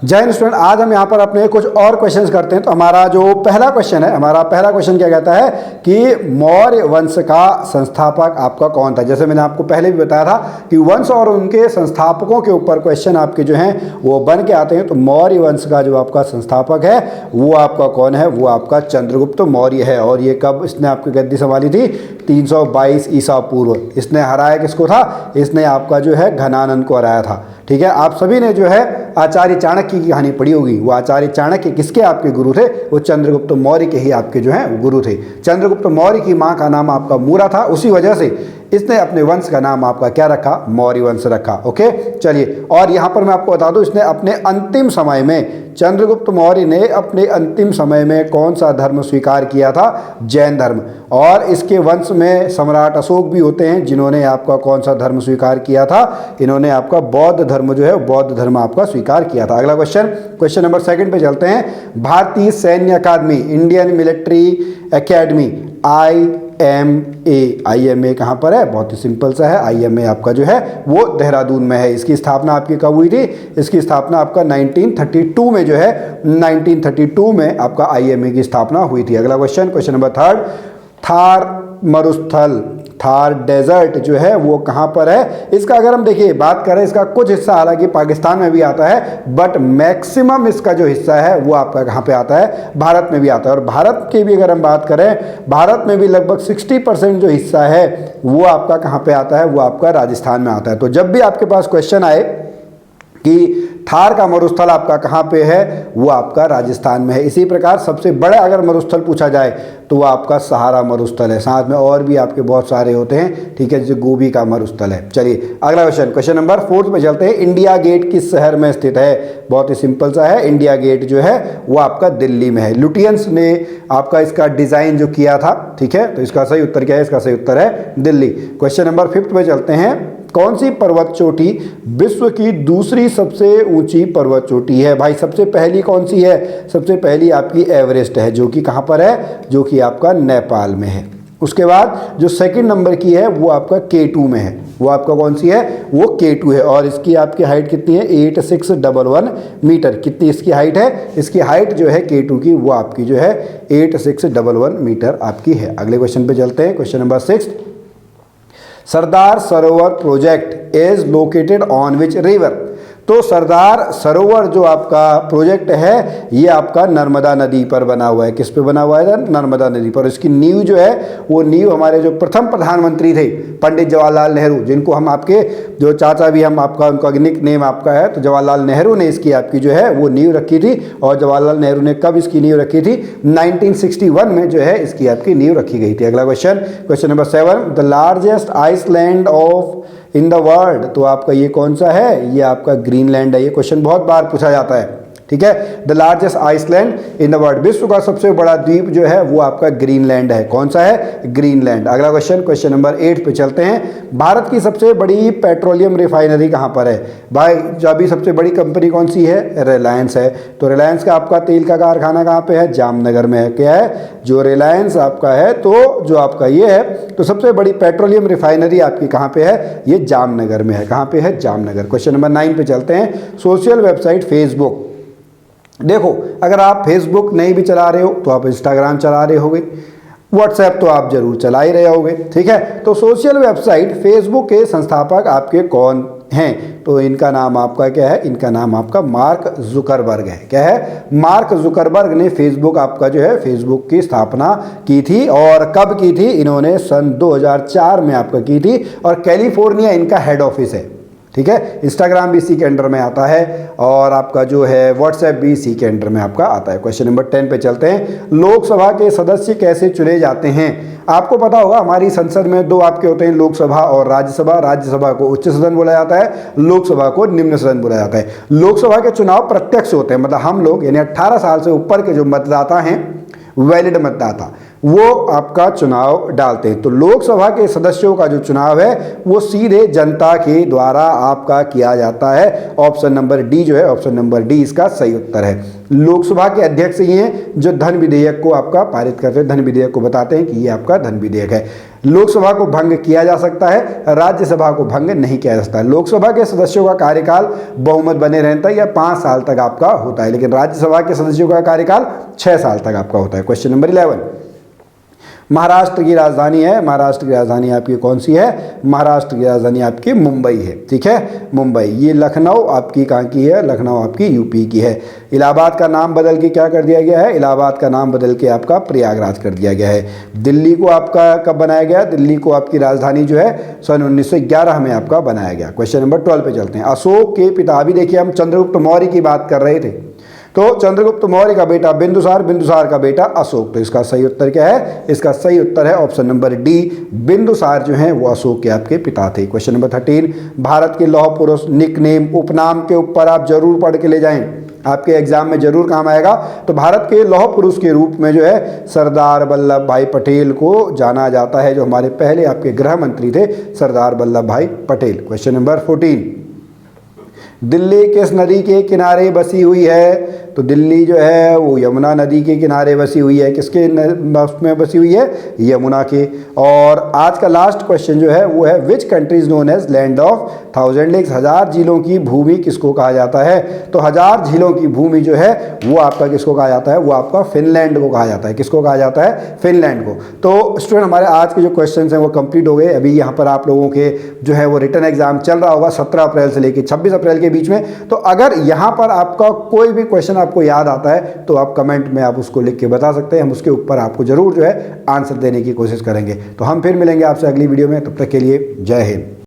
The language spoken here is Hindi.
जय हिंद स्टूडेंट, आज हम यहाँ पर अपने कुछ और क्वेश्चंस करते हैं। तो हमारा जो पहला क्वेश्चन है, हमारा पहला क्वेश्चन क्या कहता है कि मौर्य वंश का संस्थापक आपका कौन था। जैसे मैंने आपको पहले भी बताया था कि वंश और उनके संस्थापकों के ऊपर क्वेश्चन आपके जो हैं वो बन के आते हैं। तो मौर्य वंश का जो आपका संस्थापक है वो आपका कौन है, वो आपका चंद्रगुप्त मौर्य है। और ये कब इसने आपकी गद्दी संभाली थी, 322 ईसा पूर्व। इसने हराया किसको था, इसने आपका जो है घनानंद को हराया था। ठीक है, आप सभी ने जो है आचार्य चाणक्य की कहानी पढ़ी होगी। वो आचार्य चाणक्य किसके आपके गुरु थे, वो चंद्रगुप्त मौर्य के ही आपके जो है गुरु थे। चंद्रगुप्त मौर्य की माँ का नाम आपका मूरा था, उसी वजह से इसने अपने वंश का नाम आपका क्या रखा, मौर्य वंश रखा। ओके, चलिए, और यहाँ पर मैं आपको बता दूं, इसने अपने अंतिम समय में, चंद्रगुप्त मौर्य ने अपने अंतिम समय में कौन सा धर्म स्वीकार किया था, जैन धर्म। और इसके वंश में सम्राट अशोक भी होते हैं जिन्होंने आपका कौन सा धर्म स्वीकार किया था, इन्होंने आपका बौद्ध धर्म जो है बौद्ध धर्म आपका स्वीकार किया था। अगला क्वेश्चन, क्वेश्चन नंबर 2 पे चलते हैं। भारतीय सैन्य अकादमी, इंडियन मिलिट्री एकेडमी, IMA कहाँ पर है, बहुत ही सिंपल सा है। IMA आपका जो है वो देहरादून में है। इसकी स्थापना आपकी कब हुई थी, इसकी स्थापना आपका 1932 में जो है 1932 में आपका IMA की स्थापना हुई थी। अगला क्वेश्चन, क्वेश्चन नंबर 3, थार मरुस्थल, थार डेजर्ट जो है वो कहाँ पर है। इसका अगर हम देखिए बात करें, इसका कुछ हिस्सा हालांकि पाकिस्तान में भी आता है, बट मैक्सिमम इसका जो हिस्सा है वो आपका कहाँ पे आता है, भारत में भी आता है। और भारत की भी अगर हम बात करें, भारत में भी लगभग 60% जो हिस्सा है वो आपका कहाँ पे आता है, वो आपका राजस्थान में आता है। तो जब भी आपके पास क्वेश्चन आए कि थार का मरुस्थल आपका कहाँ पे है, वो आपका राजस्थान में है। इसी प्रकार सबसे बड़ा अगर मरुस्थल पूछा जाए तो वो आपका सहारा मरुस्थल है। साथ में और भी आपके बहुत सारे होते हैं, ठीक है, जैसे गोबी का मरुस्थल है। चलिए अगला क्वेश्चन, क्वेश्चन नंबर 4 पे चलते हैं। इंडिया गेट किस शहर में स्थित है, बहुत ही सिंपल सा है। इंडिया गेट जो है वो आपका दिल्ली में है। लुटियंस ने आपका इसका डिजाइन जो किया था, ठीक है, तो इसका सही उत्तर क्या है, इसका सही उत्तर है दिल्ली। क्वेश्चन नंबर 5 पे चलते हैं। कौन सी पर्वत चोटी विश्व की दूसरी सबसे ऊंची पर्वत चोटी है। भाई सबसे पहली कौन सी है, सबसे पहली आपकी एवरेस्ट है, जो कि कहाँ पर है, जो कि आपका नेपाल में है। उसके बाद जो सेकंड नंबर की है वो आपका K2 में है। वो आपका कौन सी है, वो K2 है। और इसकी आपकी हाइट कितनी है, 8611 मीटर। कितनी इसकी हाइट है, इसकी हाइट जो है K2 की वो आपकी जो है 8611 मीटर आपकी है। अगले क्वेश्चन पे चलते हैं, question number 6। Sardar Sarovar project is located on which river. तो सरदार सरोवर जो आपका प्रोजेक्ट है ये आपका नर्मदा नदी पर बना हुआ है। किस पे बना हुआ है, नर्मदा नदी पर। इसकी नींव जो है वो नींव हमारे जो प्रथम प्रधानमंत्री थे पंडित जवाहरलाल नेहरू, जिनको हम आपके जो चाचा भी हम आपका उनका निक नेम आपका है, तो जवाहरलाल नेहरू ने इसकी आपकी जो है वो नींव रखी थी। और जवाहरलाल नेहरू ने कब इसकी नींव रखी थी, 1961 में जो है इसकी आपकी नींव रखी गई थी। अगला question, question number 7। The largest island of in the world, तो आपका ये कौन सा है, ये आपका ग्रीनलैंड है। ये क्वेश्चन बहुत बार पूछा जाता है, ठीक है। The largest island in the world, विश्व का सबसे बड़ा द्वीप जो है वो आपका ग्रीनलैंड है। कौन सा है, ग्रीनलैंड। अगला क्वेश्चन, क्वेश्चन नंबर 8 पे चलते हैं। भारत की सबसे बड़ी पेट्रोलियम रिफाइनरी कहाँ पर है। भाई जो अभी सबसे बड़ी कंपनी कौन सी है, रिलायंस है। तो रिलायंस का आपका तेल का कारखाना कहाँ पे है, जामनगर में है। क्या है, जो रिलायंस आपका है, तो जो आपका ये है, तो सबसे बड़ी पेट्रोलियम रिफाइनरी आपकी कहाँ पे है, ये जामनगर में है। कहाँ पे है, जामनगर। क्वेश्चन नंबर 9 पे चलते हैं। Social website Facebook. देखो अगर आप फेसबुक नहीं भी चला रहे हो तो आप इंस्टाग्राम चला रहे होगे, व्हाट्सएप तो आप जरूर चला ही रहे होगे, ठीक है। तो सोशल वेबसाइट फेसबुक के संस्थापक आपके कौन हैं, तो इनका नाम आपका क्या है, इनका नाम आपका मार्क जुकरबर्ग है। क्या है, मार्क जुकरबर्ग ने फेसबुक आपका जो है फेसबुक की स्थापना की थी। और कब की थी, इन्होंने सन 2004 में आपका की थी। और कैलिफोर्निया इनका हेड ऑफिस है, ठीक है। इंस्टाग्राम भी इसी के अंडर में आता है और आपका जो है व्हाट्सएप भी इसी के अंडर में आपका आता है। क्वेश्चन नंबर 10 पे चलते हैं। लोकसभा के सदस्य कैसे चुने जाते हैं। आपको पता होगा हमारी संसद में दो आपके होते हैं, लोकसभा और राज्यसभा। राज्यसभा को उच्च सदन बोला जाता है, लोकसभा को निम्न सदन बोला जाता है। लोकसभा के चुनाव प्रत्यक्ष होते हैं, मतलब हम लोग यानी 18 साल से ऊपर के जो मतदाता हैं, वैलिड मतदाता, वो आपका चुनाव डालते हैं। तो लोकसभा के सदस्यों का जो चुनाव है वो सीधे जनता के द्वारा आपका किया जाता है। ऑप्शन नंबर डी जो है, ऑप्शन नंबर डी इसका सही उत्तर है। लोकसभा के अध्यक्ष ही हैं जो धन विधेयक को आपका पारित करते हैं, धन विधेयक को बताते हैं कि ये आपका धन विधेयक है। लोकसभा को भंग किया जा सकता है, राज्यसभा को भंग नहीं किया जा सकता है। लोकसभा के सदस्यों का कार्यकाल बहुमत बने रहता है या 5 साल तक आपका होता है, लेकिन राज्यसभा के सदस्यों का कार्यकाल 6 साल तक आपका होता है। क्वेश्चन नंबर 11, महाराष्ट्र की राजधानी है, महाराष्ट्र की राजधानी आपकी कौन सी है? महाराष्ट्र की राजधानी आपकी मुंबई है। ठीक है, मुंबई। ये लखनऊ आपकी कहाँ की है? लखनऊ आपकी यूपी की है। इलाहाबाद का नाम बदल के क्या कर दिया गया है? इलाहाबाद का नाम बदल के आपका प्रयागराज कर दिया गया है। दिल्ली को आपका कब बनाया गया? दिल्ली को आपकी राजधानी जो है सन 1911 में आपका बनाया गया। क्वेश्चन नंबर 12 पे चलते हैं। अशोक के पिता, अभी देखिए हम चंद्रगुप्त मौर्य की बात कर रहे थे, तो चंद्रगुप्त मौर्य का बेटा बिंदुसार, बिंदुसार का बेटा अशोक। तो इसका सही उत्तर क्या है? इसका सही उत्तर है ऑप्शन नंबर डी, बिंदुसार जो हैं वो अशोक के आपके पिता थे। क्वेश्चन नंबर 13, भारत के लौह पुरुष निकनेम, उपनाम के ऊपर आप जरूर पढ़ के ले जाएं, आपके एग्जाम में जरूर काम आएगा। तो भारत के लौह पुरुष के रूप में जो है सरदार वल्लभ भाई पटेल को जाना जाता है, जो हमारे पहले आपके गृह मंत्री थे, सरदार वल्लभ भाई पटेल। क्वेश्चन नंबर 14, दिल्ली किस नदी के किनारे बसी हुई है? तो दिल्ली जो है वो यमुना नदी के किनारे बसी हुई है। किसके में बसी हुई है? यमुना के। और आज का लास्ट क्वेश्चन जो है वो है, which country is known as land of 1000 lakes? 1000 झीलों की भूमि किसको कहा जाता है? तो 1000 झीलों की भूमि जो है वो आपका किसको कहा जाता है? वो आपका फिनलैंड को कहा जाता है। किसको कहा जाता है? फिनलैंड को। तो स्टूडेंट, हमारे आज के जो क्वेश्चन हैं वो कंप्लीट हो गए। अभी यहाँ पर आप लोगों के जो है वो रिटन एग्जाम चल रहा होगा 17 अप्रैल से लेकर 26 अप्रैल के बीच में। तो अगर यहाँ पर आपका कोई भी क्वेश्चन आपको याद आता है तो आप कमेंट में आप उसको लिख के बता सकते हैं, हम उसके ऊपर आपको जरूर जो है आंसर देने की कोशिश करेंगे। तो हम फिर मिलेंगे आपसे अगली वीडियो में, तब तक के लिए जय हिंद।